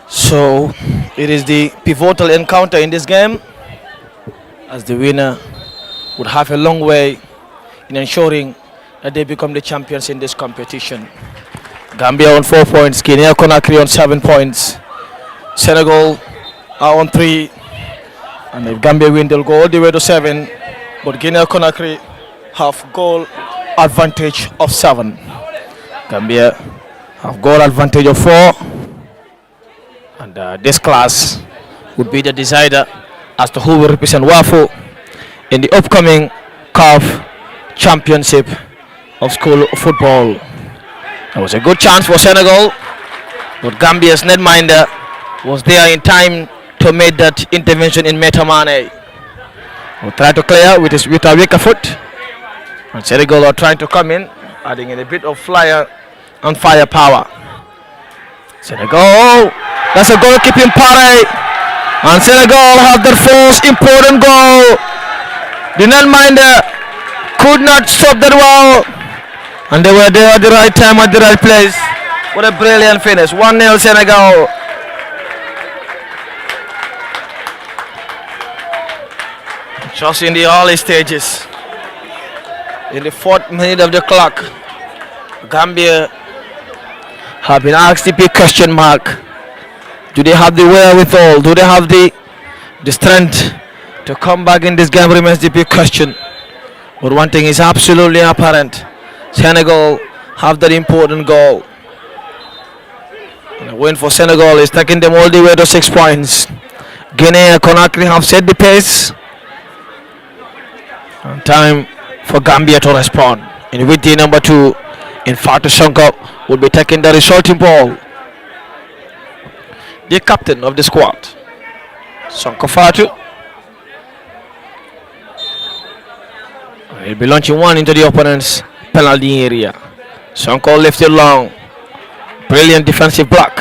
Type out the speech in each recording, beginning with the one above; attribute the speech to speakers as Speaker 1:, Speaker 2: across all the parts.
Speaker 1: So it is the pivotal encounter in this game, as the winner would have a long way in ensuring that they become the champions in this competition. Gambia on 4 points, Guinea Conakry on 7 points, Senegal are on 3, and if Gambia win, they'll go all the way to 7, but Guinea Conakry have goal advantage of 7. Gambia have goal advantage of 4, and this class would be the decider as to who will represent WAFO in the upcoming CAF Championship of School Football. There was a good chance for Senegal, but Gambia's netminder was there in time to make that intervention in Metamane. Will try to clear with a weaker foot, and Senegal are trying to come in, adding in a bit of flyer and firepower. Senegal, that's a goalkeeping parade, and Senegal have their first important goal. The netminder could not stop that well, and they were there at the right time, at the right place. What a brilliant finish. 1-0 Senegal. Just in the early stages, in the 4th minute of the clock, Gambia have been asked the big question mark. Do they have the wherewithal? Do they have the strength to come back in this game? Remains the big question. But one thing is absolutely apparent. Senegal have that important goal. And a win for Senegal is taking them all the way to 6 points. Guinea and Conakry have set the pace. And time for Gambia to respond. In with the number 2, in Fatou Sonko will be taking the resulting ball. The captain of the squad, Sonko Fatou. He'll be launching one into the opponent's penalty area. Sonko lifted long. Brilliant defensive block.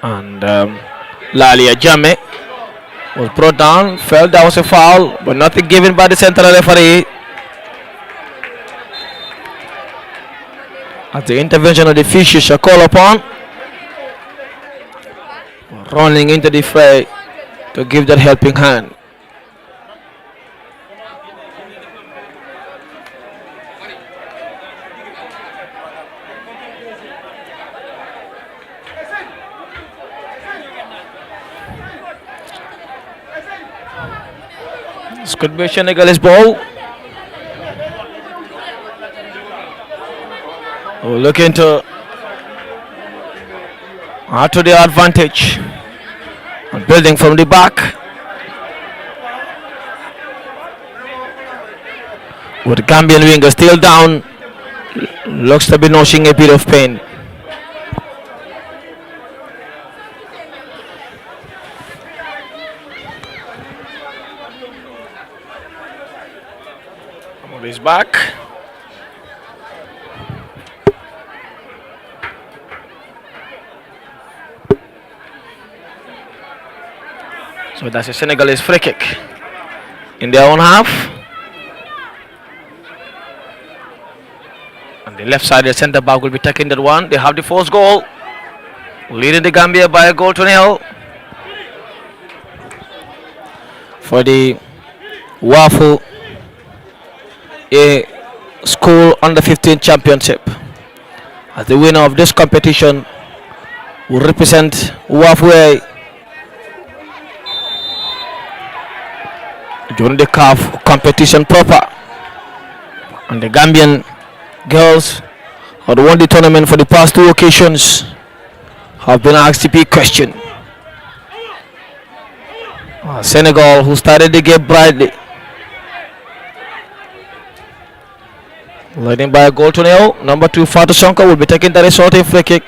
Speaker 1: And Lalia Jame was brought down, felt that was a foul, but nothing given by the central referee. At the intervention of the officials are called upon, running into the fray to give that helping hand. This could be Senegalese ball. Looking to add to the advantage. And building from the back. With the Gambian winger still down. Looks to be notching a bit of pain. He's back. So that's a Senegalese free kick in their own half. On the left side, the centre back will be taking that one. They have the first goal, leading the Gambia by a goal to 0 for the WAFO a school under 15 championship. As the winner of this competition will represent WAFO during the CAF competition proper. And the Gambian girls who won the tournament for the past 2 occasions have been asked the big question. Senegal, who started the game brightly, leading by a goal to 0. Number 2, Fatou Sonko, will be taking the resulting free kick,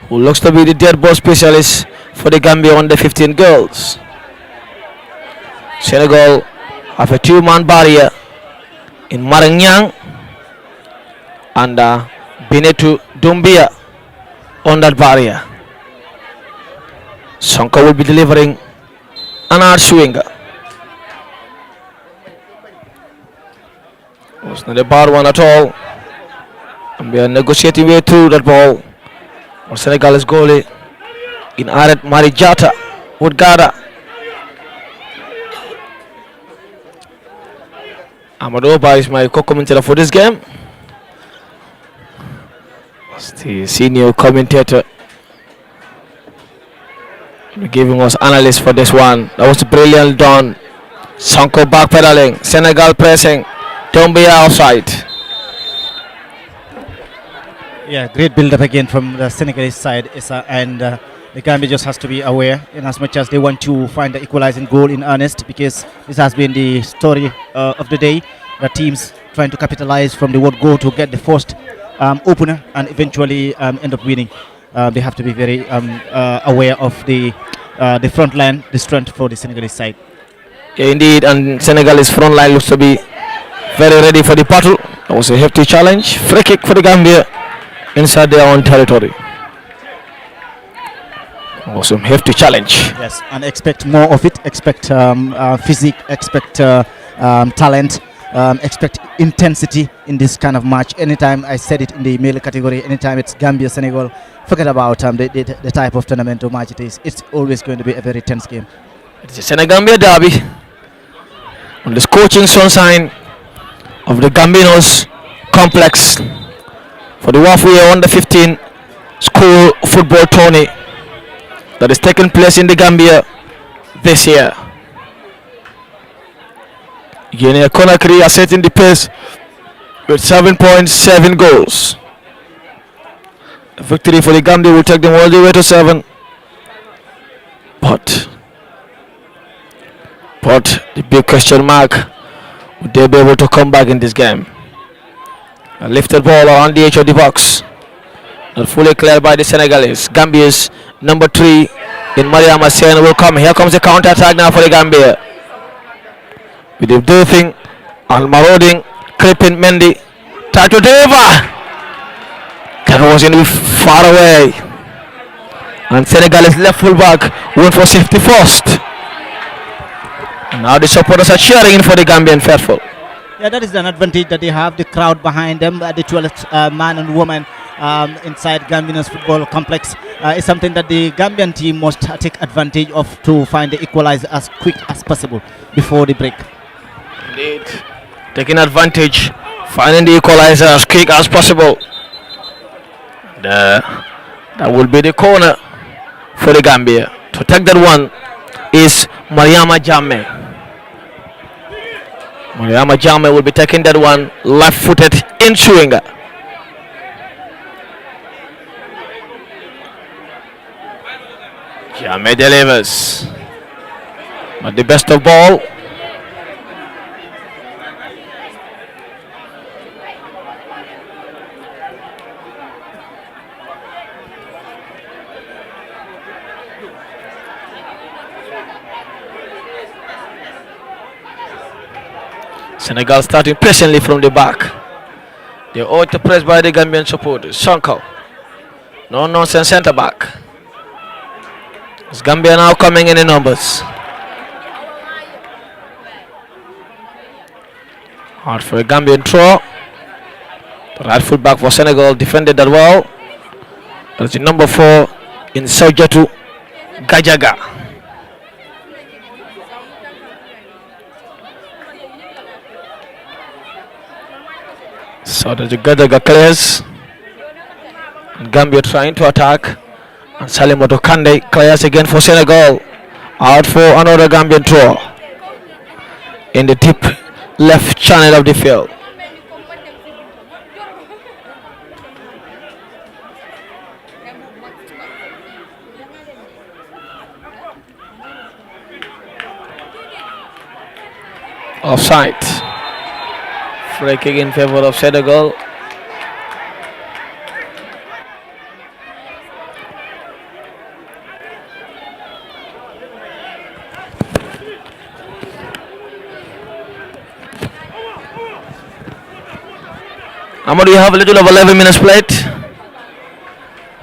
Speaker 1: who looks to be the dead ball specialist for the Gambia under 15 girls. Senegal have a 2-man barrier in Maranyang and Binetou Doumbia on that barrier. Sonko will be delivering an hard swinger. Was not a bad one at all. And we are negotiating way through that ball. For Senegal's goalie in Aret Marijata would gather. Amadou Ba is my co-commentator for this game. The senior commentator giving us analysis for this one. That was brilliant done. Sonko backpedaling. Senegal pressing. Don't be outside.
Speaker 2: Yeah, great build-up again from the Senegalese side, and the Gambia just has to be aware in as much as they want to find the equalizing goal in earnest, because this has been the story of the day. The teams trying to capitalize from the word go to get the first opener and eventually end up winning. They have to be very aware of the front line, the strength for the Senegalese side.
Speaker 1: Yeah, indeed, and Senegalese front line looks to be very ready for the battle. That was a hefty challenge. Free kick for the Gambia inside their own territory. Awesome, hefty challenge.
Speaker 2: Yes, and expect more of it. Expect physique, expect talent, expect intensity in this kind of match. Anytime, I said it in the male category, anytime it's Gambia, Senegal, forget about the type of tournament or match it is. It's always going to be a very tense game.
Speaker 1: It's a Senegambia derby on the scorching sunshine of the Gambinos complex for the Wafuya Under 15 school football tourney that is taking place in the Gambia this year. Guinea Conakry are setting the pace with 7.7 goals. A victory for the Gambia will take them all the way to 7. But the big question mark, would they be able to come back in this game? A lifted ball around the edge of the box, not fully cleared by the Senegalese. Gambia's number 3 in Mariama Sen will come. Here comes the counter attack now for the Gambia. With the doing and marauding, creeping Mendy. Tato Deva! That was in far away. And Senegalese left full back went for safety first. Now the supporters are cheering for the Gambian faithful.
Speaker 2: Yeah, that is an advantage that they have, the crowd behind them, the 12th man and woman inside Gambia's football complex. Is something that the Gambian team must take advantage of to find the equalizer as quick as possible before the break.
Speaker 1: Indeed. Taking advantage, finding the equalizer as quick as possible. That will be the corner for the Gambia. To take that one is Mariama Jammeh. Mariama Jammeh will be taking that one left-footed in swinger. Jammeh delivers. But the best of ball. Senegal starting patiently from the back. They ought to press by the Gambian supporters. Sonko. No nonsense centre back. Is Gambia now coming in numbers? Hard for a Gambian throw. The right foot back for Senegal defended that well. That's the number 4 in Saujatu Gajaga. So the Gajaga clears. And Gambia trying to attack. And Salimoto Kande clears again for Senegal. Out for another Gambian throw. In the deep left channel of the field. Offside. Free kick in favor of Senegal. Amadou, you have a little over 11 minutes played.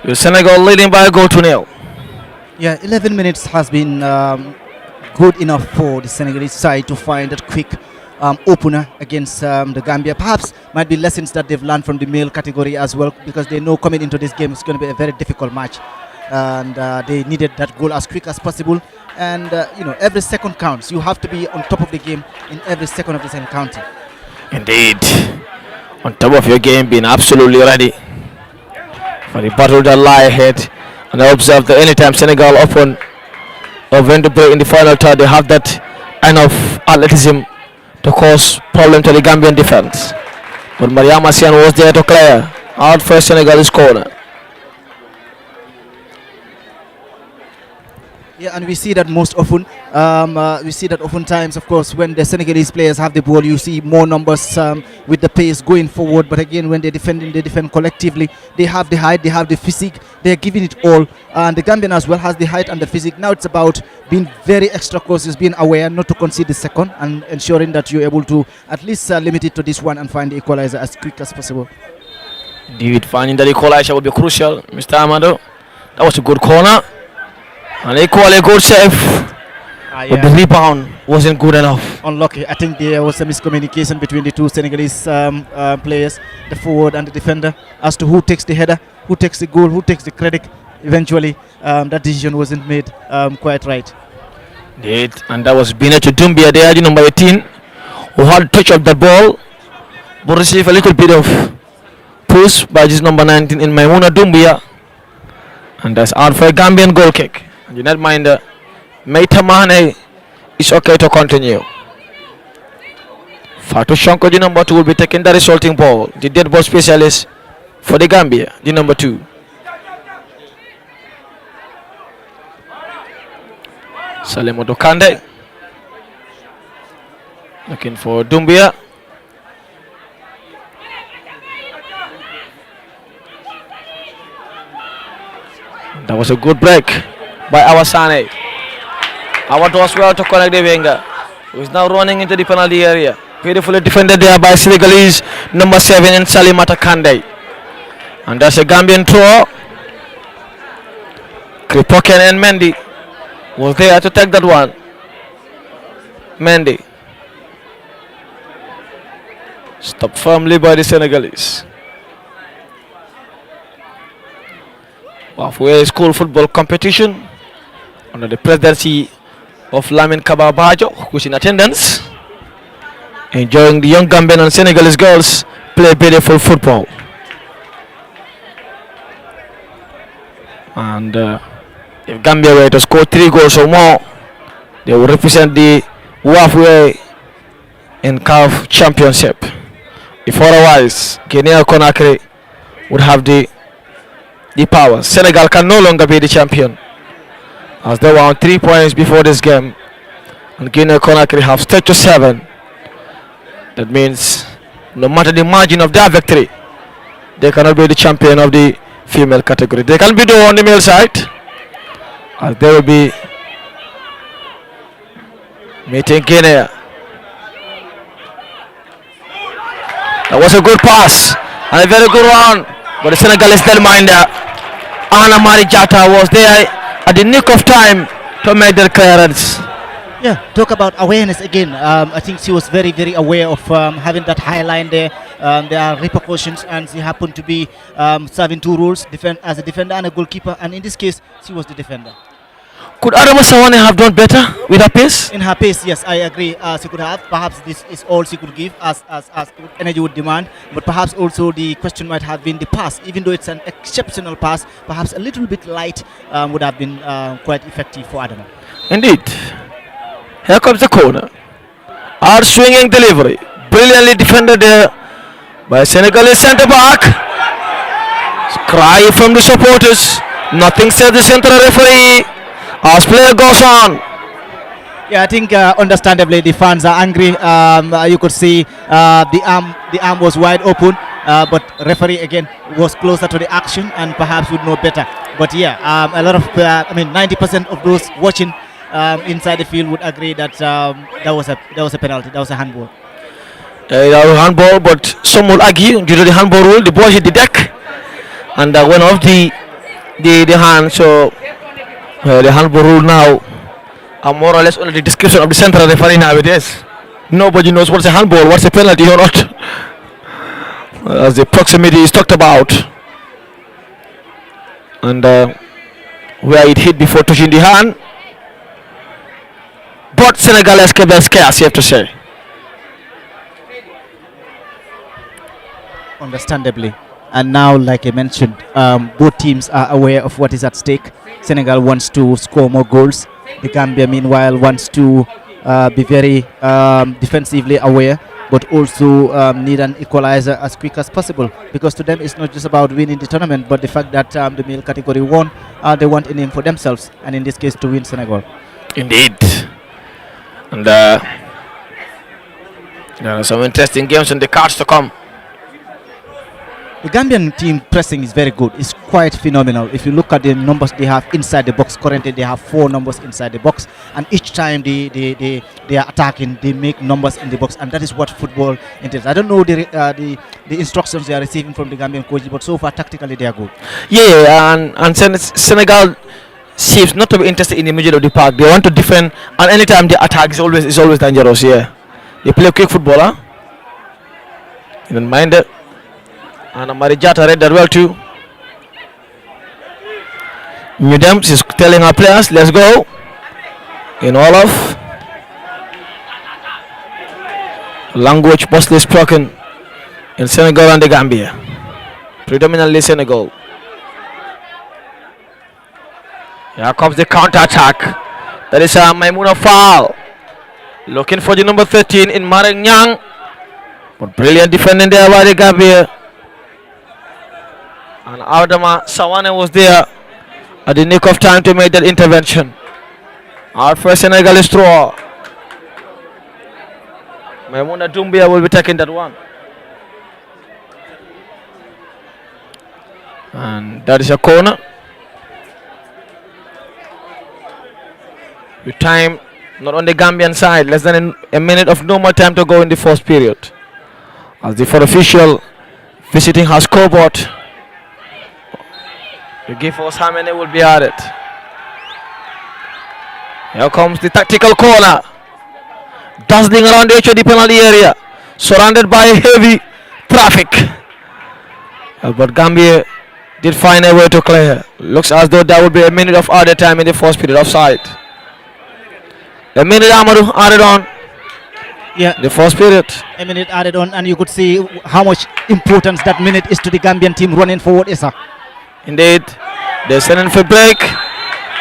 Speaker 1: With Senegal leading by a goal to 0.
Speaker 2: Yeah, 11 minutes has been good enough for the Senegalese side to find that quick opener against the Gambia. Perhaps might be lessons that they've learned from the male category as well, because they know coming into this game it's going to be a very difficult match, and they needed that goal as quick as possible. And every second counts. You have to be on top of the game in every second of the second counting.
Speaker 1: Indeed. On top of your game, being absolutely ready for the battle that lie ahead. And I observe that anytime Senegal open or when to break in the final third, they have that enough athleticism to cause problem to the Gambian defense. But Mariama Sian was there to clear out for Senegal's corner.
Speaker 2: Yeah, and we see that most often. We see that oftentimes, of course, when the Senegalese players have the ball, you see more numbers with the pace going forward. But again, when they're defending, they defend collectively. They have the height, they have the physique, they're giving it all. And the Gambian as well has the height and the physique. Now it's about being very extra cautious, being aware not to concede the second, and ensuring that you're able to at least limit it to this one and find the equalizer as quick as possible.
Speaker 1: Indeed, finding that equalizer will be crucial, Mr. Amado. That was a good corner. And equally good save, but the rebound wasn't good enough.
Speaker 2: Unlucky. I think there was a miscommunication between the two Senegalese players, the forward and the defender, as to who takes the header, who takes the goal, who takes the credit. Eventually, that decision wasn't made quite right.
Speaker 1: Indeed, and that was Bineto Dumbia there, the number 18, who had touch of the ball, but received a little bit of push by this number 19 in Maimuna Dumbia. And that's out for a Gambian goal kick. Do not mind Meita Mane. It's okay to continue. Fatou Shanko, the number 2, will be taking the resulting ball. The dead ball specialist for the Gambia, the number 2. Salemoto Kande looking for Dumbia. That was a good break by Awasane. Awad was well to connect the winger, who is now running into the penalty area. Beautifully defended there by Senegalese number 7 in Salimata Kande. And that's a Gambian throw. Kripoken and Mendy was there to take that one. Mendy stopped firmly by the Senegalese. Halfway school football competition under the presidency of Lamin Kababajo, who's in attendance, enjoying the young Gambian and Senegalese girls play beautiful football. And if Gambia were to score 3 goals or more, they will represent the halfway in CAF championship. If otherwise, Guinea Conakry would have the power. Senegal can no longer be the champion, as they were on 3 points before this game, and Guinea Conakry have stayed to 7. That means no matter the margin of their victory, they cannot be the champion of the female category. They can be the on the male side, as they will be meeting Guinea. That was a good pass and a very good one, but the Senegalese didn't mind that. Anna Mari Jata was there at the nick of time to make the clearance.
Speaker 2: Yeah, talk about awareness again. I think she was very, very aware of having that high line there. There are repercussions, and she happened to be serving 2 roles, as a defender and a goalkeeper, and in this case, she was the defender.
Speaker 1: Could Adama Sawane have done better with her pace?
Speaker 2: In her pace, yes, I agree. She could have. Perhaps this is all she could give as energy would demand. But perhaps also the question might have been the pass. Even though it's an exceptional pass, perhaps a little bit light would have been quite effective for Adama.
Speaker 1: Indeed. Here comes the corner. Hard swinging delivery. Brilliantly defended there by Senegalese centre back. Cry from the supporters. Nothing says the central referee. As play goes on.
Speaker 2: Yeah, I think understandably the fans are angry. You could see the arm was wide open, but referee again was closer to the action and perhaps would know better. But yeah, a lot of 90% of those watching inside the field would agree that that was a penalty. That was a handball.
Speaker 1: That was a handball, but some will argue due to the handball rule, the ball hit the deck and went off the hand. So The handball rule now are more or less only the description of the central referee nowadays. Nobody knows what's a handball, what's a penalty or not. As the proximity is talked about. And where it hit before touching the hand. But Senegal escaped that scarce, you have to say.
Speaker 2: Understandably. And now, like I mentioned, both teams are aware of what is at stake. Senegal wants to score more goals. The Gambia, meanwhile, wants to be very defensively aware, but also need an equalizer as quick as possible. Because to them, it's not just about winning the tournament, but the fact that the male category won, they want a name for themselves, and in this case, to win Senegal.
Speaker 1: Indeed. And there are some interesting games in the cards to come.
Speaker 2: The Gambian team pressing is very good. It's quite phenomenal. If you look at the numbers they have inside the box, currently they have 4 numbers inside the box, and each time they are attacking, they make numbers in the box, and that is what football entails. I don't know the instructions they are receiving from the Gambian coaches, but so far tactically they are good.
Speaker 1: Yeah, and Senegal seems not to be interested in the middle of the park. They want to defend, and anytime they attack is always dangerous. Yeah, they play quick football, huh? Even mind it. And Marijata read that well too. Mudem is telling our players, let's go. In all of language mostly spoken in Senegal and the Gambia. Predominantly Senegal. Here comes the counter-attack. That is a Maimuna foul. Looking for the number 13 in Marek Nyang. But brilliant defending there by the Gambia. And Adama Sawane was there at the nick of time to make that intervention. Out for Senegalese throw. Maimuna Doumbia will be taking that one. And that is a corner. With time not on the Gambian side, less than a minute of normal time to go in the first period. As the fourth official visiting her scoreboard. To give us how many will be added. Here comes the tactical corner. Dazzling around the edge of the penalty area. Surrounded by heavy traffic. But Gambia did find a way to clear. Looks as though there will be a minute of added time in the first period offside. A minute Amadou added on.
Speaker 2: Yeah,
Speaker 1: the first period.
Speaker 2: A minute added on, and you could see how much importance that minute is to the Gambian team running forward, Issa.
Speaker 1: Indeed, they're sending for break,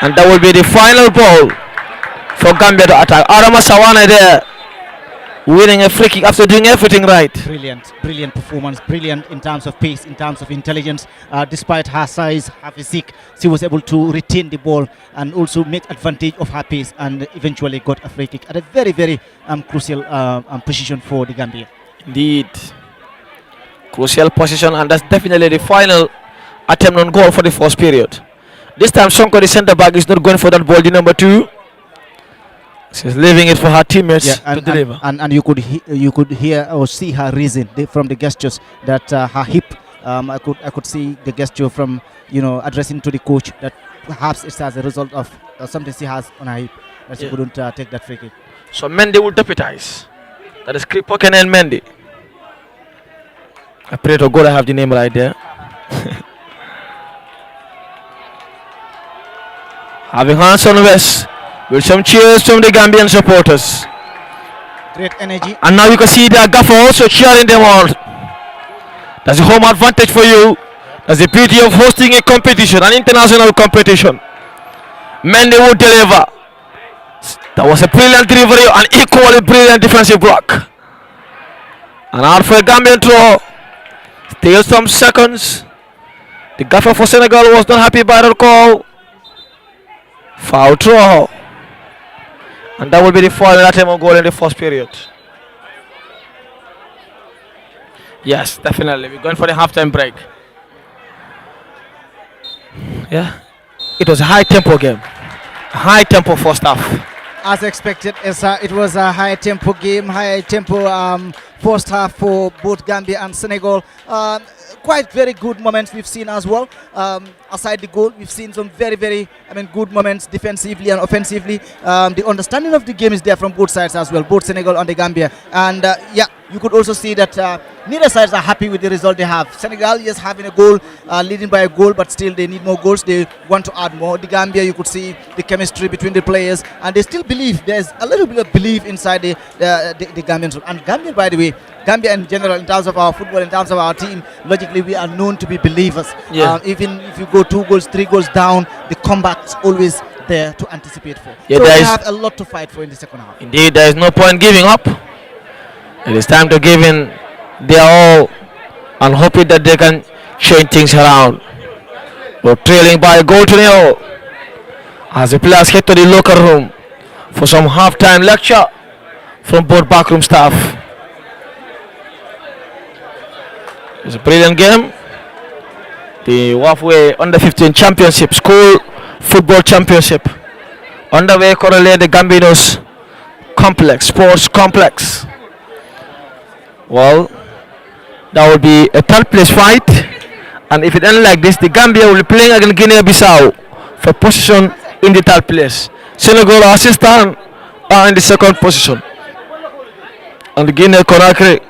Speaker 1: and that will be the final ball for Gambia to attack. Adama Sawane there, winning a free kick after doing everything right.
Speaker 2: Brilliant performance, brilliant in terms of pace, in terms of intelligence. Despite her size, her physique, she was able to retain the ball and also make advantage of her pace, and eventually got a free kick at a very, very crucial position for the Gambia.
Speaker 1: Indeed, crucial position, and that's definitely the final attempt on goal for the first period. This time Sonko, the centre back, is not going for that ball, the number 2. She's leaving it for her teammates to deliver.
Speaker 2: And you could hear or see her reason from the gestures that her hip. I could see the gesture from addressing to the coach that perhaps it's as a result of something she has on her hip that she couldn't take that free kick.
Speaker 1: So Mendy will deputize. That is Kripoken and Mendy. I pray to God I have the name right there. Having Hanson West with some cheers from the Gambian supporters.
Speaker 2: Great energy.
Speaker 1: And now you can see the gaffer also cheering them on. That's a home advantage for you. That's the beauty of hosting a competition, an international competition. Mendy will deliver. That was a brilliant delivery and equally brilliant defensive block. And out for a Gambian throw. Still some seconds. The gaffer for Senegal was not happy by the call. Foul throw. And that will be the final attempt on goal in the first period. Yes, definitely. We're going for the halftime break. Yeah. It was a high tempo game. High tempo first half.
Speaker 2: As expected, it was a high tempo game, high tempo first half for both Gambia and Senegal. quite very good moments we've seen as well. Aside the goal, we've seen some very, good moments defensively and offensively. The understanding of the game is there from both sides as well, both Senegal and the Gambia. And yeah, you could also see that neither sides are happy with the result they have. Senegal is having a goal, leading by a goal, but still they need more goals. They want to add more. The Gambia, you could see the chemistry between the players, and they still believe. There's a little bit of belief inside the Gambians. And Gambia, by the way, Gambia in general, in terms of our football, in terms of our team, logically we are known to be believers.
Speaker 1: Yeah.
Speaker 2: Even if you go 2 goals, 3 goals down, the comeback's always there to anticipate for.
Speaker 1: Yeah,
Speaker 2: so
Speaker 1: there
Speaker 2: we
Speaker 1: is-
Speaker 2: have a lot to fight for in the second half.
Speaker 1: Indeed, there is no point giving up. It is time to give in their all and hoping that they can change things around. We're trailing by a goal to nil as the players head to the locker room for some half-time lecture from both backroom staff. It's a brilliant game. The Wafwe Under 15 Championship, School Football Championship, underway currently at the Gambinos Complex, Sports Complex. Well, that will be a third place fight, and if it ends like this, the Gambia will be playing against Guinea-Bissau for position in the third place. Senegal or Assistant are in the second position, and the Guinea-Conakry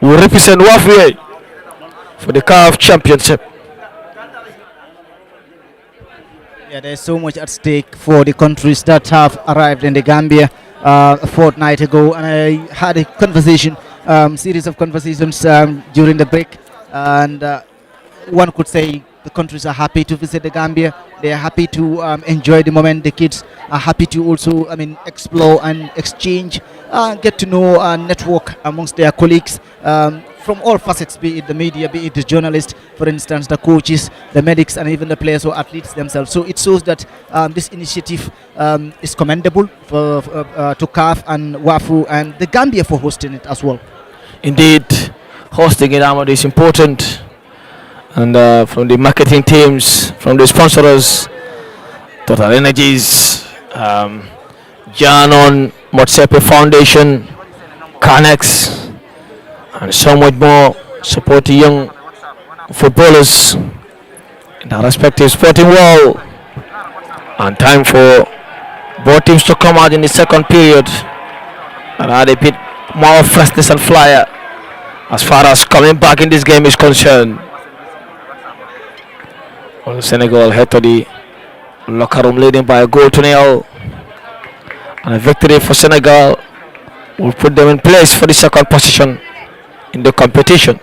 Speaker 1: will represent Wafwe for the CAF Championship.
Speaker 2: Yeah, there's so much at stake for the countries that have arrived in the Gambia a fortnight ago, and I had a conversation, series of conversations during the break, and one could say the countries are happy to visit the Gambia. They are happy to enjoy the moment. The kids are happy to also, explore and exchange, get to know and network amongst their colleagues from all facets, be it the media, be it the journalists, for instance, the coaches, the medics, and even the players or athletes themselves. So it shows that this initiative is commendable to CAF and WAFU and the Gambia for hosting it as well.
Speaker 1: Indeed, hosting it, Ahmad, is important. And from the marketing teams, from the sponsors, Total Energies, Janon, Motsepe Foundation, Canex, and so much more, support the young footballers in their respective sporting world. And time for both teams to come out in the second period and add a bit more freshness and flyer as far as coming back in this game is concerned. Well, Senegal head to the locker room leading by a goal to nil, and a victory for Senegal will put them in place for the second position in the competition.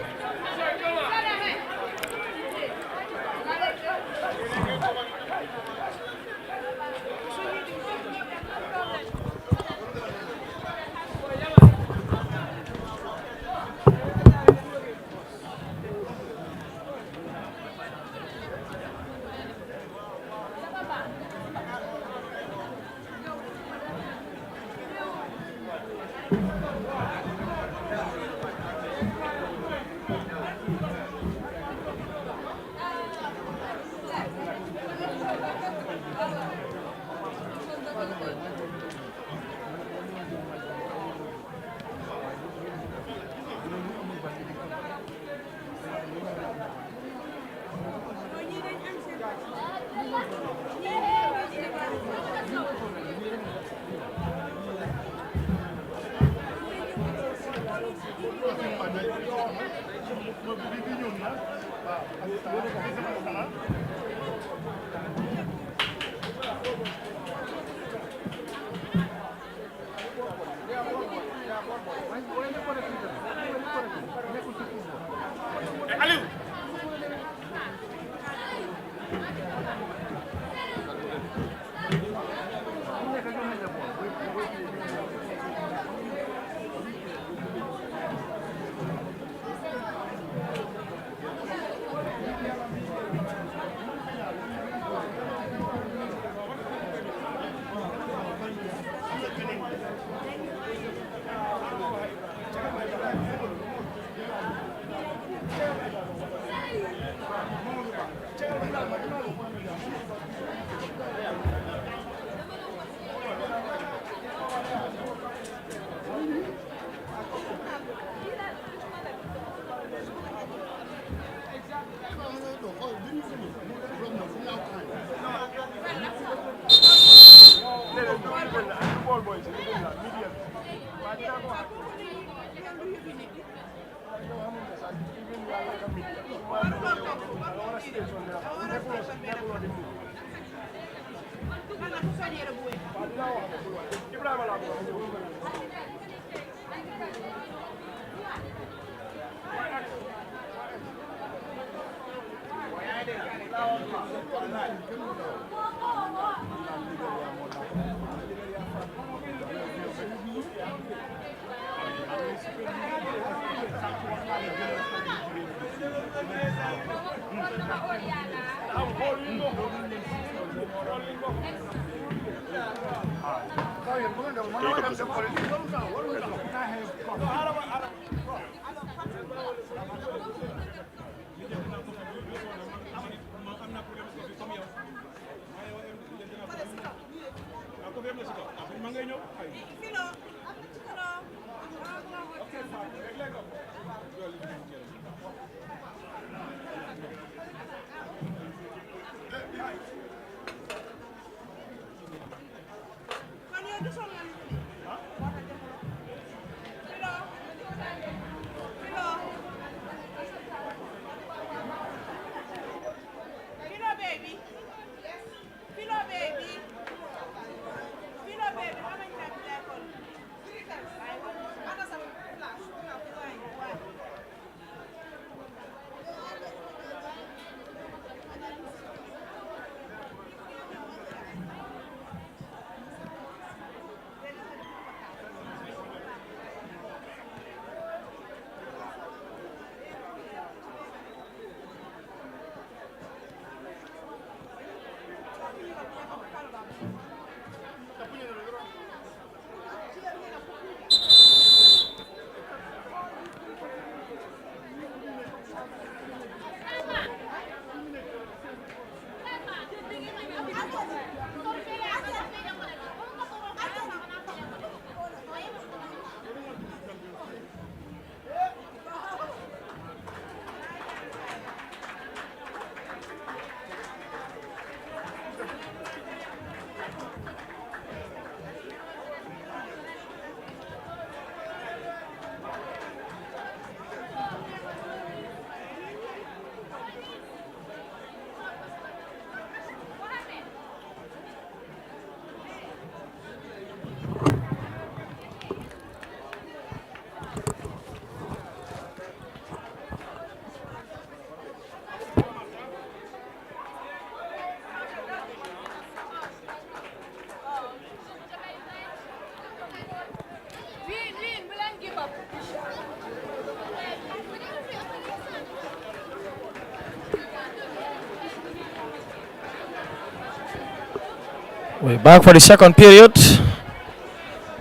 Speaker 1: We're back for the second period.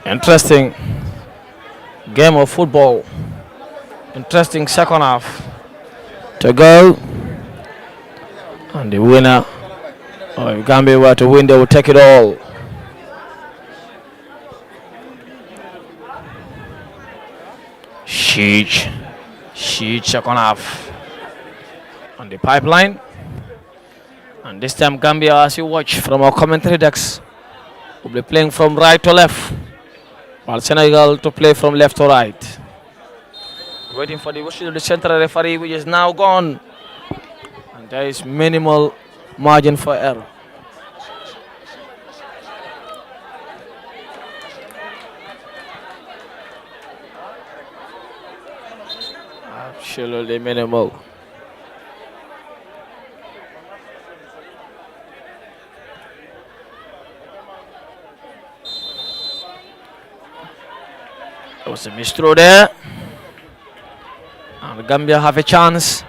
Speaker 1: Interesting game of football. Interesting second half to go. And the winner, if Gambia were to win, they will take it all. Huge second half on the pipeline. And this time Gambia, as you watch from our commentary decks, will be playing from right to left, while Senegal to play from left to right. Waiting for the whistle of the central referee, which is now gone. And there is minimal margin for error. Absolutely minimal. There was a misthrow there. And Gambia have a chance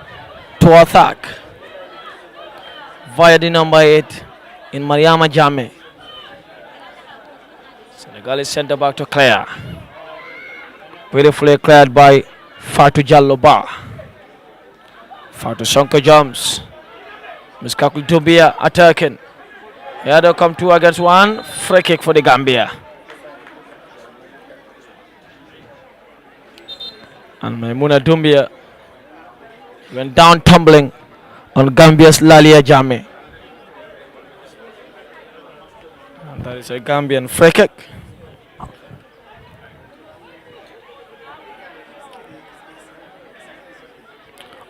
Speaker 1: to attack via the number 8 in Mariama Jammeh. Senegal is centre back to clear. Beautifully cleared by Fatou Diallo Ba. Fatou Sonko jumps. Miskakul Dumbia attacking. Here they come 2 against 1. Free kick for the Gambia. And Maimouna Doumbia went down tumbling on Gambia's Lalia Jammeh. And that is a Gambian free kick.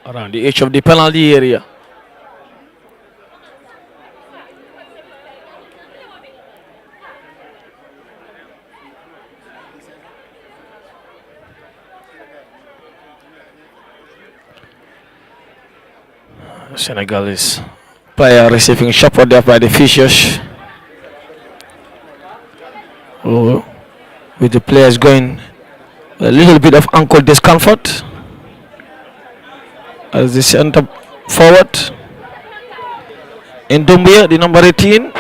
Speaker 1: around the edge of the penalty area. Senegalese player receiving support there by the officials. Oh, with the players going a little bit of ankle discomfort as they sent up forward. In Dumbia, the number 18,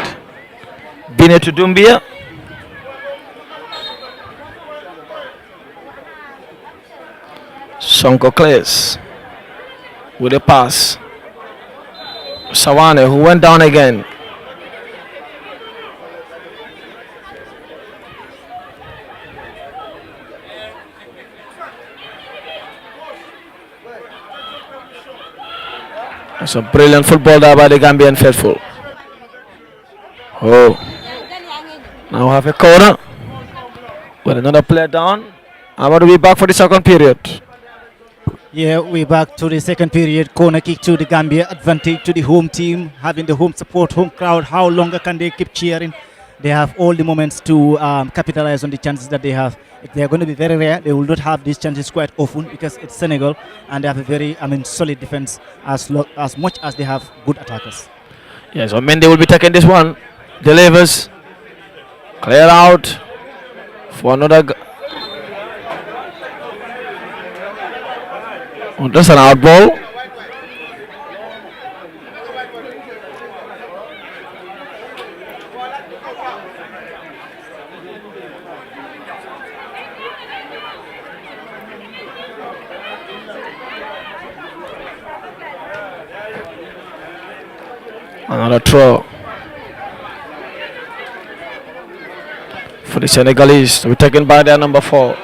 Speaker 1: Bine to Dumbia. Sonko Claes with a pass. Sawane, who went down again. That's a brilliant football there by the Gambian faithful. Oh, now have a corner with another player down. I'm going to be back for the second period.
Speaker 2: Yeah, we're back to the second period. Corner kick to the Gambia, advantage to the home team, having the home support, home crowd. How longer can they keep cheering? They have all the moments to capitalize on the chances that they have. If they are going to be very rare, they will not have these chances quite often because it's Senegal and they have a very, solid defense as much as they have good attackers.
Speaker 1: Yes, so Mendy will be taking this one. Delivers. Clear out for another. Oh, that's an out ball. Another throw for the Senegalese to be taken by their number 4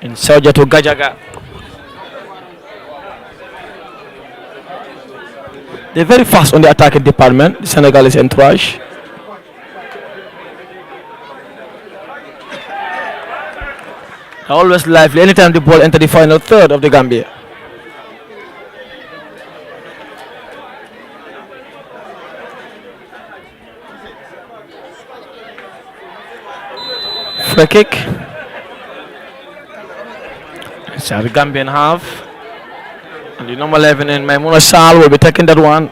Speaker 1: in Saujatu Gajaga. They're very fast on the attacking department, the Senegalese entourage. They're always lively anytime the ball enters the final third of the Gambia. Free kick. So the Gambian half. And the number 11 in Maimouna Sall will be taking that one.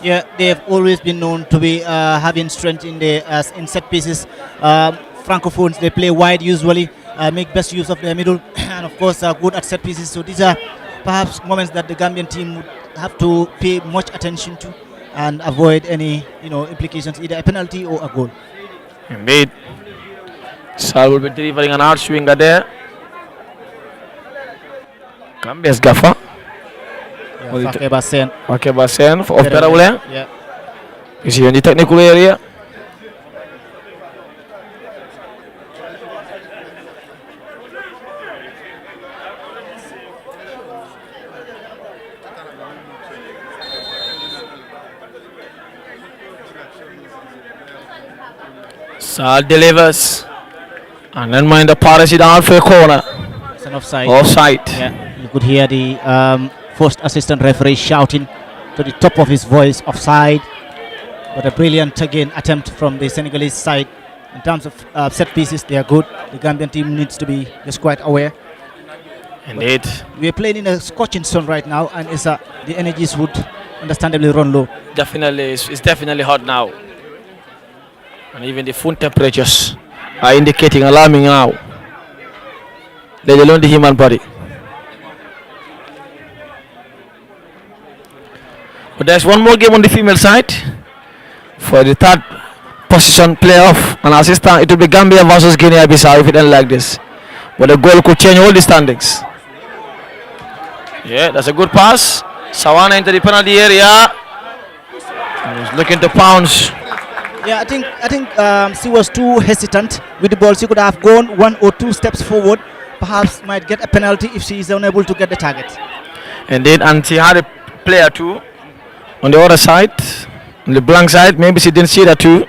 Speaker 2: Yeah, they have always been known to be having strength in the in set pieces. Francophones, they play wide usually, make best use of their middle, and of course are good at set pieces. So these are perhaps moments that the Gambian team would have to pay much attention to and avoid any implications, either a penalty or a goal.
Speaker 1: Indeed. Sall will be delivering an hard swinger there. Gambia's gaffer.
Speaker 2: Fakeba Sen.
Speaker 1: Fakeba Sen for Perawule.
Speaker 2: Yeah.
Speaker 1: Is he in the technical area? Sall delivers. And then mind the Paris is down for a corner.
Speaker 2: It's an offside.
Speaker 1: Offside.
Speaker 2: Yeah. You could hear the first assistant referee shouting to the top of his voice, offside. But a brilliant again attempt from the Senegalese side. In terms of set pieces, they are good. The Gambian team needs to be just quite aware.
Speaker 1: Indeed.
Speaker 2: We are playing in a scorching sun right now, and the energies would understandably run low.
Speaker 1: Definitely, it's definitely hot now. And even the phone temperatures are indicating alarming now. Let alone the human body. But there's one more game on the female side for the third position playoff. And assistant, it will be Gambia versus Guinea-Bissau if it ends like this. But the goal could change all the standings. Yeah, that's a good pass. Sawana into the penalty area. He's looking to pounce.
Speaker 2: Yeah, I think she was too hesitant with the ball. She could have gone 1 or 2 steps forward. Perhaps might get a penalty if she is unable to get the target.
Speaker 1: Indeed, and she had a player too on the other side, on the blank side. Maybe she didn't see that too.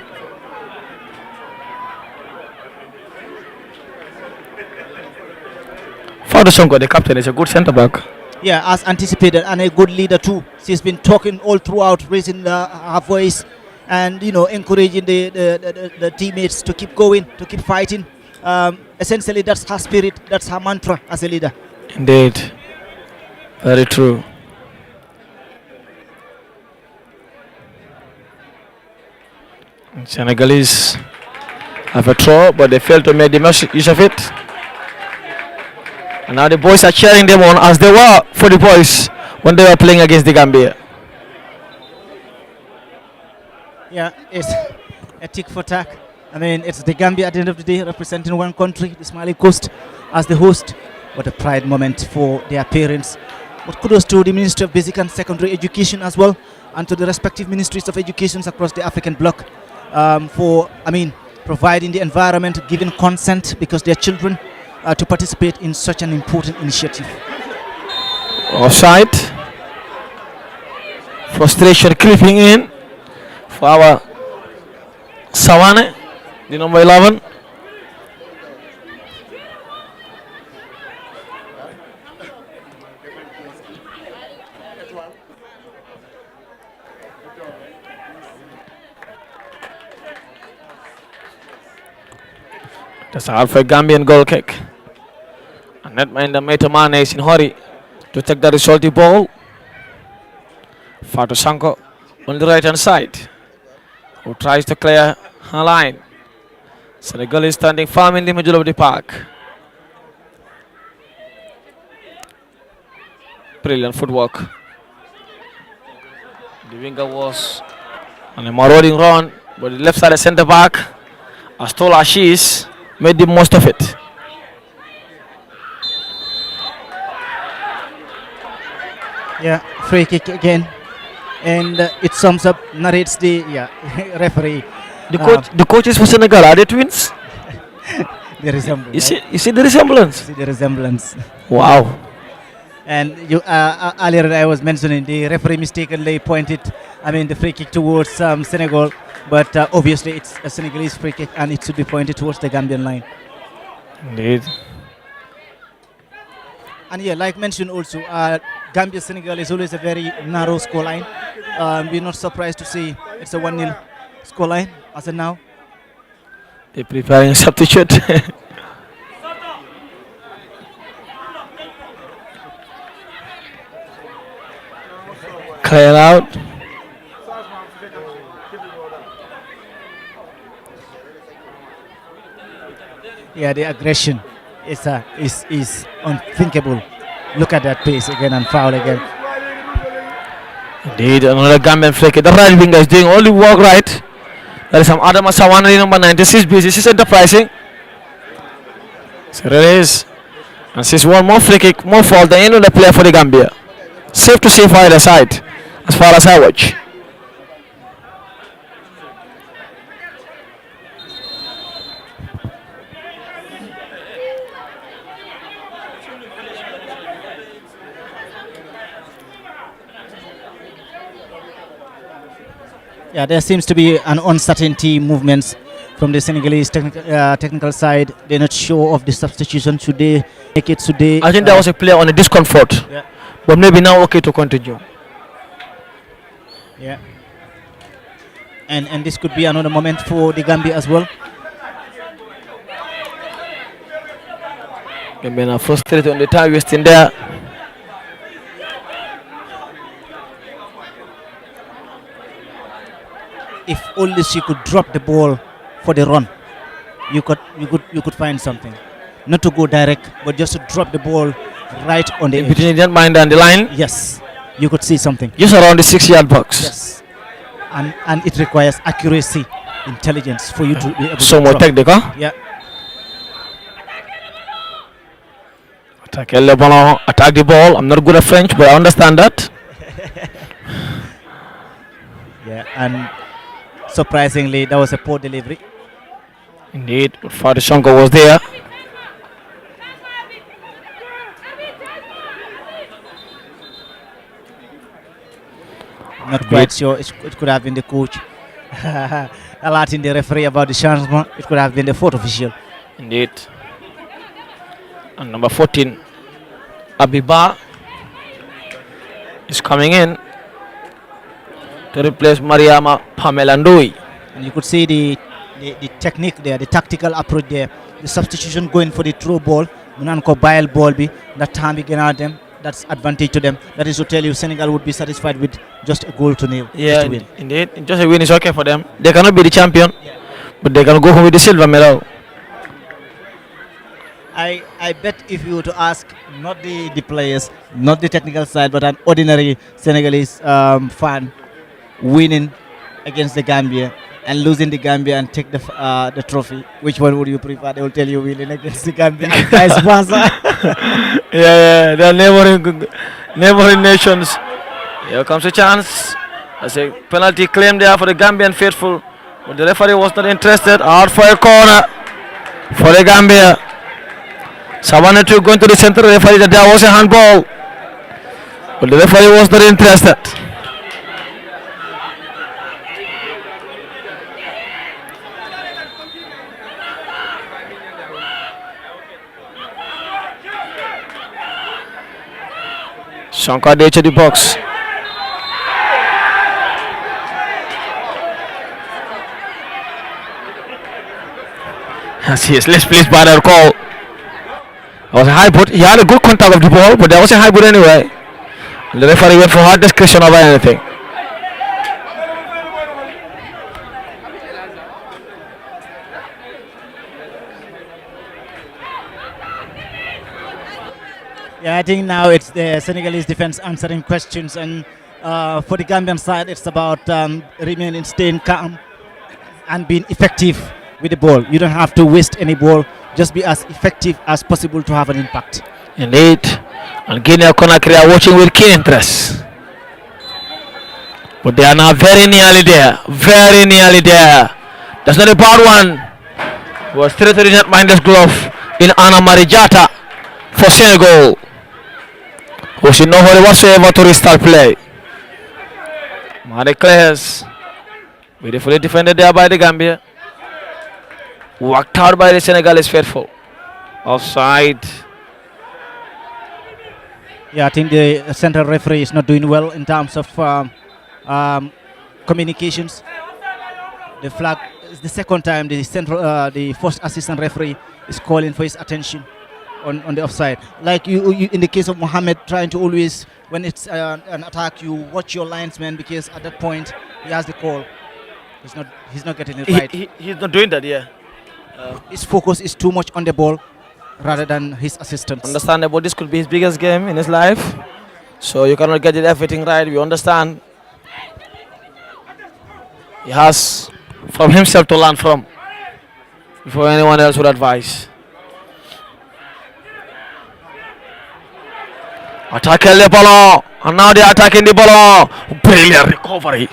Speaker 1: Fado Sonko, the captain, is a good centre back.
Speaker 2: Yeah, as anticipated, and a good leader too. She's been talking all throughout, raising her voice, and encouraging the teammates to keep going, to keep fighting. Essentially, that's her spirit, that's her mantra as a leader.
Speaker 1: Indeed. Very true. Senegalese have a throw, but they failed to make the most use of it. And now the boys are cheering them on as they were for the boys when they were playing against the Gambia.
Speaker 2: Yeah, it's a tick for tack. I mean, it's the Gambia at the end of the day representing one country, the Smiling Coast, as the host. What a pride moment for their parents. But kudos to the Ministry of Basic and Secondary Education as well, and to the respective ministries of education across the African bloc for, providing the environment, giving consent because their children to participate in such an important initiative.
Speaker 1: Offside. Frustration creeping in for our Sawane, the number 11. That's a half a Gambian goal kick. And netminder Metamane is in hurry to take the resulting ball. Fatou Sanko on the right hand side, who tries to clear her line. Senegal is standing firm in the middle of the park. Brilliant footwork. The winger was on a marauding run, but the left side centre back, as tall as she is, made the most of it.
Speaker 2: Yeah, free kick again, and it sums up, narrates the referee.
Speaker 1: The coaches for Senegal, are they twins?
Speaker 2: The resemblance.
Speaker 1: You see the resemblance?
Speaker 2: See the resemblance.
Speaker 1: Wow.
Speaker 2: And you earlier I was mentioning the referee mistakenly pointed, the free kick towards Senegal, but obviously it's a Senegalese free kick and it should be pointed towards the Gambian line.
Speaker 1: Indeed.
Speaker 2: And yeah, like mentioned also, Gambia Senegal is always a very narrow scoreline. We're not surprised to see it's a 1-0 scoreline as of now.
Speaker 1: They're preparing a substitute. Clear out.
Speaker 2: Yeah, the aggression is unthinkable. Look at that pace again and foul again.
Speaker 1: Indeed, another Gambian flick. The right winger is doing all the work right. There is some Adama Sawane, number 96, busy. She's enterprising. So there is. And she's one more free kick, more foul than any other player for the Gambia. Safe to say for either side, as far as I watch.
Speaker 2: Yeah, there seems to be an uncertainty movements from the Senegalese technical side. They're not sure of the substitution. Should they make it today?
Speaker 1: I think there was a player on a discomfort, but maybe now okay to continue.
Speaker 2: Yeah, and this could be another moment for the Gambia as well.
Speaker 1: Gambia are frustrated on the time wasting there.
Speaker 2: If only she could drop the ball for the run, you could find something. Not to go direct, but just to drop the ball right on the edge.
Speaker 1: Between the mind and the line.
Speaker 2: Yes, you could see something.
Speaker 1: Just around the 6-yard box.
Speaker 2: Yes, and it requires accuracy, intelligence for you to be able
Speaker 1: so
Speaker 2: to
Speaker 1: more
Speaker 2: drop.
Speaker 1: technical.
Speaker 2: Yeah.
Speaker 1: Attack the ball. I'm not good at French, but I understand that.
Speaker 2: Yeah, and surprisingly, that was a poor delivery.
Speaker 1: Indeed, but Fatou Sanko was there.
Speaker 2: Not quite sure. It could have been the coach alerting the referee about the changement. It could have been the fourth official.
Speaker 1: Indeed. And number 14, Abiba, is coming in to replace Mariama Pamela Ndui.
Speaker 2: And you could see the technique there, the tactical approach there. The substitution going for the throw ball. Munanko Bail ball be that time again at them. That's advantage to them. That is to tell you Senegal would be satisfied with just a goal to nil.
Speaker 1: Yeah,
Speaker 2: to win.
Speaker 1: indeed. Just a win is okay for them. They cannot be the champion, but they can go home with the silver medal.
Speaker 2: I bet if you were to ask not the players, not the technical side, but an ordinary Senegalese fan winning against the Gambia and losing the Gambia and take the trophy, which one would you prefer? They will tell you winning against the Gambia and vice versa.
Speaker 1: Yeah, they are neighboring nations. Here comes a chance. As a penalty claim there for the Gambian faithful, but the referee was not interested. Out for a corner for the Gambia. Savannah to going to the center. The referee that there was a handball, but the referee was not interested. Shankar to the box. Yes, let's please by that call. There was a high put. He had a good contact of the ball, but there was a high put anyway. And the referee went for hard discretion over anything.
Speaker 2: Yeah, I think now it's the Senegalese defense answering questions, and for the Gambian side, it's about remaining staying calm and being effective with the ball. You don't have to waste any ball. Just be as effective as possible to have an impact.
Speaker 1: Indeed. And Guinea Conakry are watching with keen interest. But they are now very nearly there. Very nearly there. That's not a bad one. It was straight to the net mindless glove in Anna Marijata for Senegal, who's in no hurry whatsoever to restart play. Marie Claires, beautifully defended there by the Gambia. Worked out by the Senegalese faithful. Offside.
Speaker 2: Yeah, I think the central referee is not doing well in terms of communications. The flag is the second time the first assistant referee is calling for his attention on the offside. Like you in the case of Mohamed, trying to always, when it's an attack, you watch your linesman, because at that point he has the call. He's not getting it right.
Speaker 1: He's not doing that, yeah.
Speaker 2: His focus is too much on the ball rather than his assistants.
Speaker 1: Understandable. This could be his biggest game in his life, so you cannot get everything right. We understand. He has from himself to learn from before anyone else would advise. Attacking the ball, and now they are attacking the ball. Brilliant recovery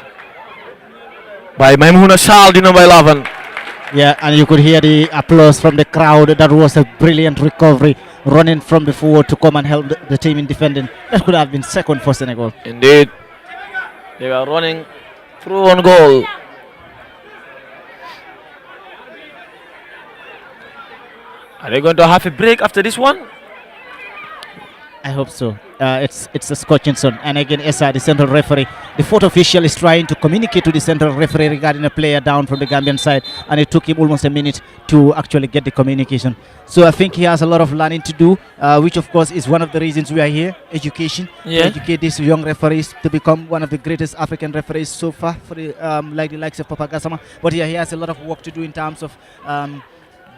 Speaker 1: by Maimouna Sal, the number 11.
Speaker 2: Yeah, and you could hear the applause from the crowd. That was a brilliant recovery, running from the forward to come and help the team in defending. That could have been second for Senegal.
Speaker 1: Indeed. They were running through on goal. Are they going to have a break after this one?
Speaker 2: I hope so. It's a scorching sun. And again, Esa, the central referee, the fourth official is trying to communicate to the central referee regarding a player down from the Gambian side, and it took him almost a minute to actually get the communication. So I think he has a lot of learning to do, which of course is one of the reasons we are here, education, to educate these young referees to become one of the greatest African referees so far, for the like the likes of Papa Gassama. But yeah, he has a lot of work to do in terms of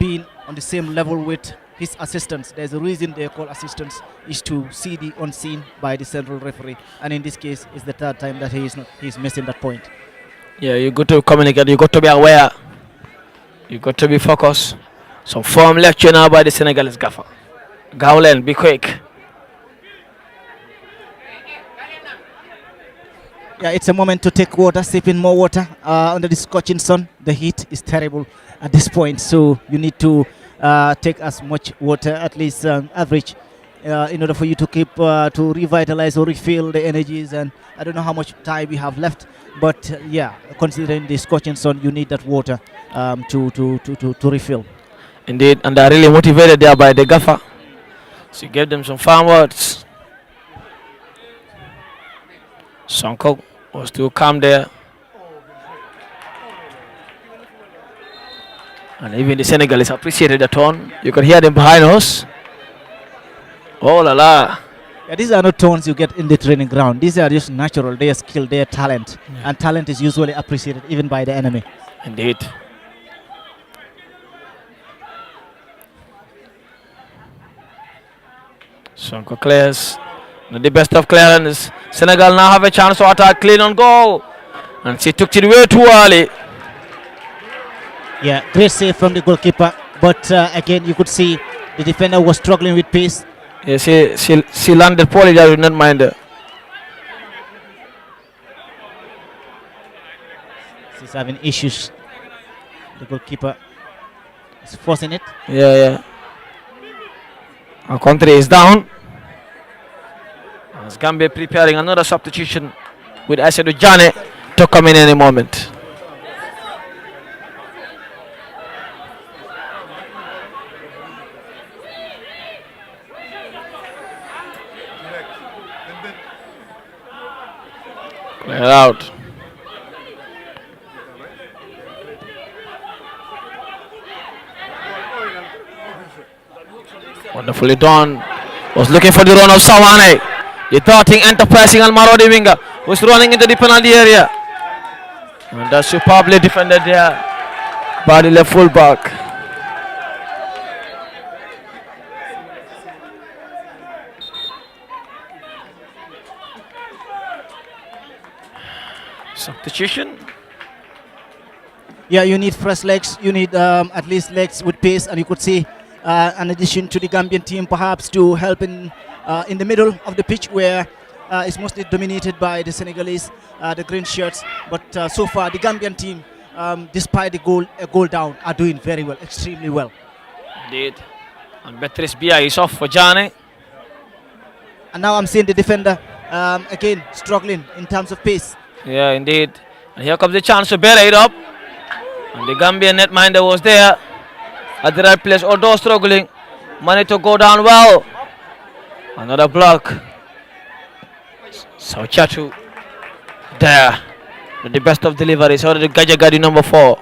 Speaker 2: being on the same level with his assistants. There's a reason they call assistants, is to see the unseen by the central referee, and in this case it's the third time that he's missing that point.
Speaker 1: Yeah, you got to communicate, you got to be aware, you got to be focused. Some form lecture now by the Senegalese gaffer. Gaulen, be quick.
Speaker 2: Yeah, it's a moment to take water, sip in more water under the scorching sun. The heat is terrible at this point, so you need to take as much water, at least average, in order for you to keep to revitalize or refill the energies. And I don't know how much time we have left, but yeah, considering the scorching sun, you need that water to refill.
Speaker 1: Indeed, and they're really motivated there by the gaffer. So give them some farm words. Sonko was too calm there. And even the Senegalese appreciated the tone. You could hear them behind us. Oh la la.
Speaker 2: Yeah, these are not tones you get in the training ground. These are just natural. They are skill, they are talent.
Speaker 1: Yeah.
Speaker 2: And talent is usually appreciated even by the enemy.
Speaker 1: Indeed. Sonko clears. Not the best of clearance. Senegal now have a chance to attack clean on goal. And she took it way too early.
Speaker 2: Yeah, great save from the goalkeeper. But again, you could see the defender was struggling with pace.
Speaker 1: Yeah, she landed poorly. I did not mind her.
Speaker 2: She's having issues. The goalkeeper is forcing it.
Speaker 1: Yeah. Our country is down. As Gambia preparing another substitution with Asadou Jane to come in any moment. Clear out. Wonderfully done. Was looking for the run of Sawane. The darting enterprising Almarodi winger was running into the penalty area. And that's superbly defended there by the left full back. Substitution.
Speaker 2: Yeah, you need fresh legs. You need at least legs with pace, and you could see an addition to the Gambian team, perhaps to help in the middle of the pitch, where it's mostly dominated by the Senegalese, the green shirts. But so far, the Gambian team, despite the goal down, are doing very well, extremely well.
Speaker 1: Indeed. And Beatrice Bia is off for Jane.
Speaker 2: And now I'm seeing the defender again struggling in terms of pace.
Speaker 1: Yeah, indeed. And here comes the chance to bury it up. And the Gambian netminder was there at the right place, although struggling. Managed to go down well. Another block. So Chatu there with the best of deliveries. Already Gajagadi number 4.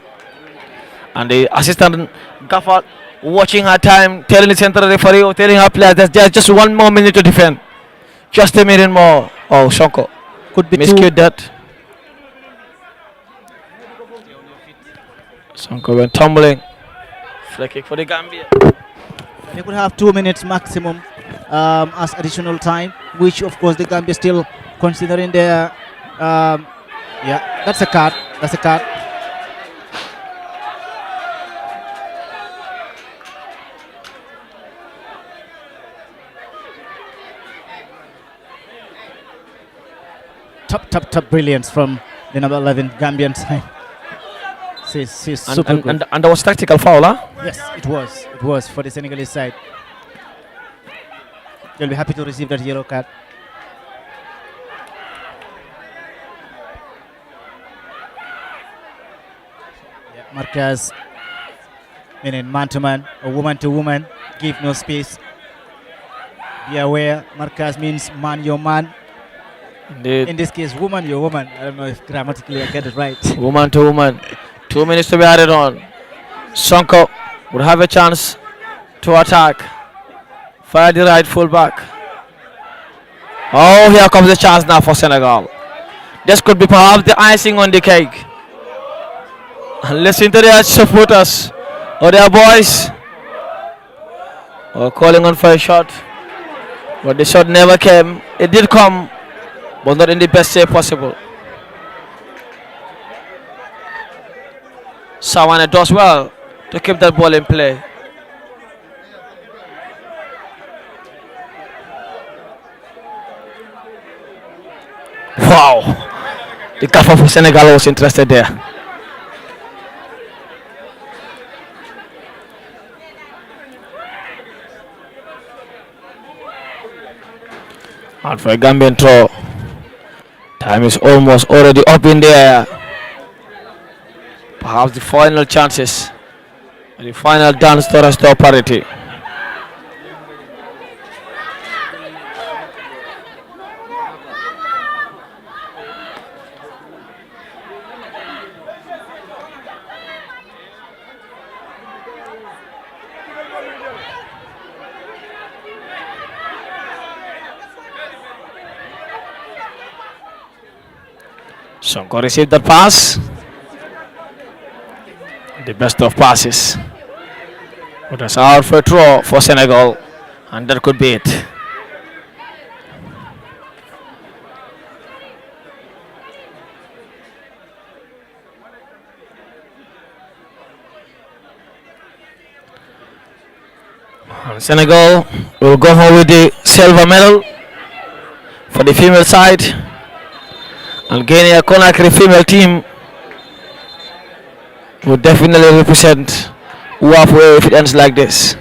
Speaker 1: And the assistant Gaffer watching her time, telling the central referee or telling her players that there's just 1 more minute to defend. Just a minute more. Oh, Sonko
Speaker 2: Could be
Speaker 1: miscued that. Sonko went tumbling. Free kick for the Gambia.
Speaker 2: They could have 2 minutes maximum as additional time, which of course the Gambia still considering their yeah, that's a card. That's a card. Top brilliance from the number 11 Gambian side. She's super good.
Speaker 1: And there was tactical foul, huh?
Speaker 2: Yes, it was. It was for the Senegalese side. They'll be happy to receive that yellow card. Yeah, Marquez, meaning man to man or woman to woman, give no space. Be aware, Marquez means man your man.
Speaker 1: Indeed.
Speaker 2: In this case, woman your woman. I don't know if grammatically I get it right.
Speaker 1: Woman to woman. 2 minutes to be added on. Sonko would have a chance to attack. Fire the right full back. Oh, here comes the chance now for Senegal. This could be perhaps the icing on the cake. And listen to their supporters or their boys. Calling on for a shot. But the shot never came. It did come, but not in the best shape possible. Sawane does well to keep that ball in play. Wow, the gaffer for Senegal was interested there. And for a Gambian throw, time is almost already up in the air. Perhaps the final chances, the final dance to restore parity. Sonko received that pass. The best of passes. It was out for a throw for Senegal, and that could be it. And Senegal will go home with the silver medal for the female side, and Guinea Conakry female team will definitely represent halfway if it ends like this.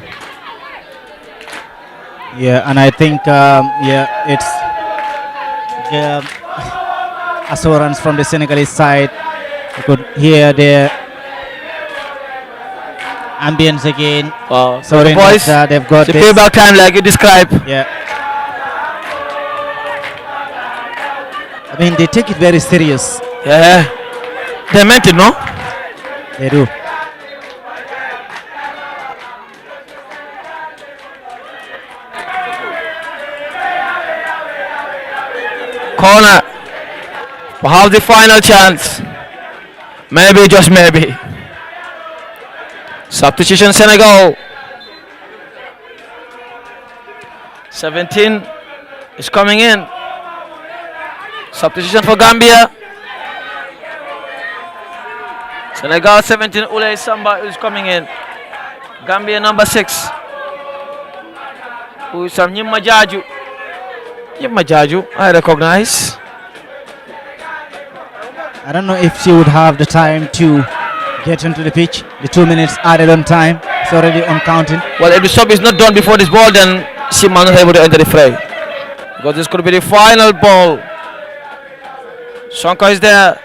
Speaker 2: Yeah, and I think it's assurance from the Senegalese side. You could hear the ambience again.
Speaker 1: So the boys,
Speaker 2: they've got
Speaker 1: the
Speaker 2: this.
Speaker 1: payback time like you described.
Speaker 2: Yeah. I mean, they take it very serious.
Speaker 1: Yeah, they meant it, no?
Speaker 2: They do.
Speaker 1: Corner. Perhaps the final chance. Maybe, just maybe. Substitution Senegal. 17 is coming in. Substitution for Gambia. Senegal 17, Ulay Samba is coming in. Gambia number 6. Who is Nyima Jaju. Nyima Jaju, I recognize.
Speaker 2: I don't know if she would have the time to get into the pitch. The 2 minutes added on time. It's already on counting.
Speaker 1: Well, if the sub is not done before this ball, then she might not be able to enter the fray. Because this could be the final ball. Sonko is there.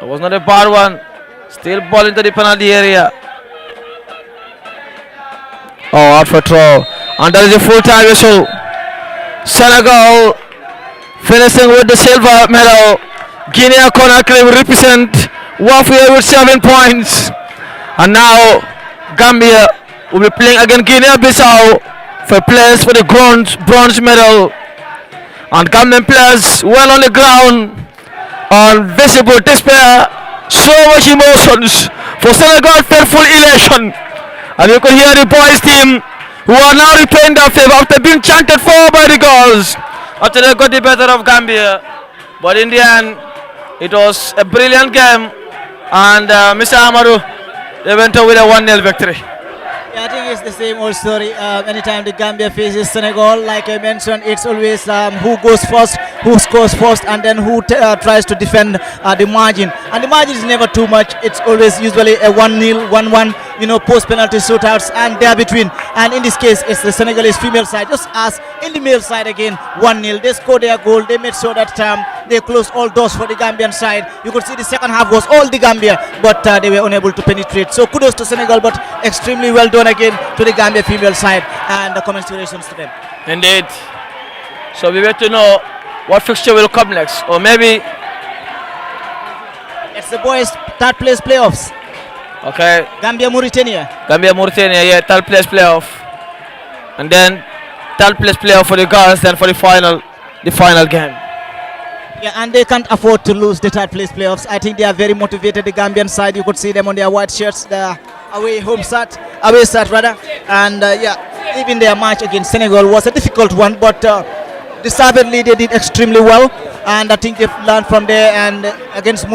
Speaker 1: It was not a bad one. Still ball into the penalty area. Oh, out for throw. And that is a full time whistle. Senegal finishing with the silver medal. Guinea Conakry will represent Wafia with 7 points. And now Gambia will be playing against Guinea-Bissau for players for the bronze medal. And Gambian players well on the ground, on visible despair, so much emotions for Senegal faithful elation. And you could hear the boys team who are now repaying their favor after being chanted for by the girls after they got the better of Gambia. But in the end, it was a brilliant game, and Mr. Amaru, they went out with a 1-0 victory.
Speaker 2: Yeah, I think it's the same old story. Anytime the Gambia faces Senegal, like I mentioned, it's always who goes first, who scores first, and then who tries to defend the margin. And the margin is never too much. It's always usually a 1-0, 1-1, post-penalty shootouts and there between. And in this case, it's the Senegalese female side, just as in the male side again, 1-0. They scored their goal. They made sure that they closed all doors for the Gambian side. You could see the second half was all the Gambia, but they were unable to penetrate. So kudos to Senegal, but extremely well done again to the Gambia female side, and the congratulations to them.
Speaker 1: Indeed. So we wait to know what fixture will come next, or maybe
Speaker 2: it's the boys' third place playoffs.
Speaker 1: Okay.
Speaker 2: Gambia Mauritania,
Speaker 1: yeah, third place playoff, and then third place playoff for the girls, then for the final game.
Speaker 2: Yeah, and they can't afford to lose the third place playoffs. I think they are very motivated. The Gambian side, you could see them on their white shirts, the away start rather, and even their match against Senegal was a difficult one, but deservedly they did extremely well, and I think they've learned from there, and against